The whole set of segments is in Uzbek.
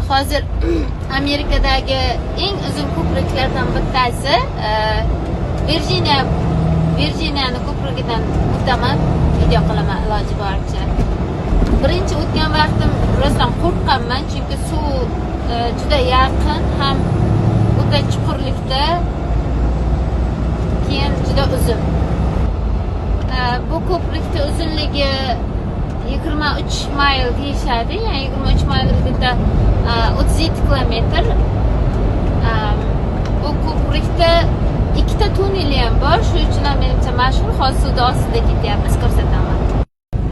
hozir Amerikadagi eng uzun ko'priklardan bittasi Virjiniyani ko'prigidan o'taman, video qilaman iloji boricha. Birinchi o'tgan vaqtim rostdan qo'rqqanman, chunki suv juda yaqin, ham o'ta chuqurlikda, keyin juda uzun. Bu ko'prikning uzunligi 23 mayl deyishadi, ya'ni 23 mayl bitta 37 kilometr. Bu ko'prikda ikkita tunneli ham bor, shuning uchun ham menimcha mashhur. Hozir suvda ostida ketyapmiz, ko'rsataman.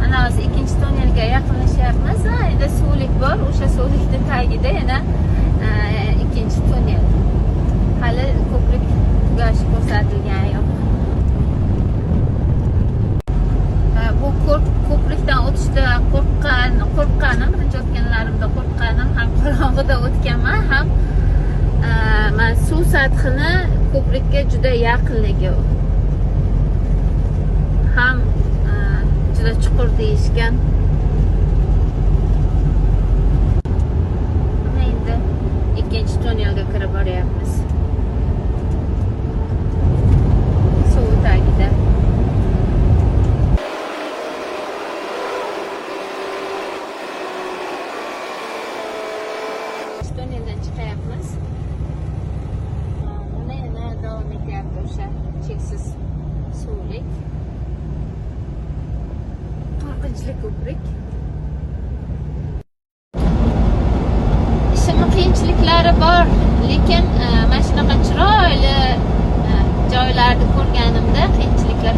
Ana hozir ikkinchi tunnelga yaqinlashyapmiz. Endi suvlik bor, o'sha suvlikning tagida yana ikkinchi tunnel. Hali ko'prik tugashi ko'rsatilgani yo'q. Bu ko'prikdan o'tishda qo'rqqanim, birinchi o'tganlarimda qo'rqqanim, ham qorong'ida o'tganman, ham men suv sathini ko'prikka juda yaqinligi, ham juda chuqur deyishgan. Endi ikkinchi tunnelga kirib boryapmiz. Suv tagida. Tunneldan chiqyapmiz. Mana yana davom etyapti o'sha cheksiz suvlik. Qo'rqinchli ko'prik. Ishimning qiyinchiliklari bor, lekin mana shunaqa chiroyli joylarni ko'rganimda qiyinchiliklar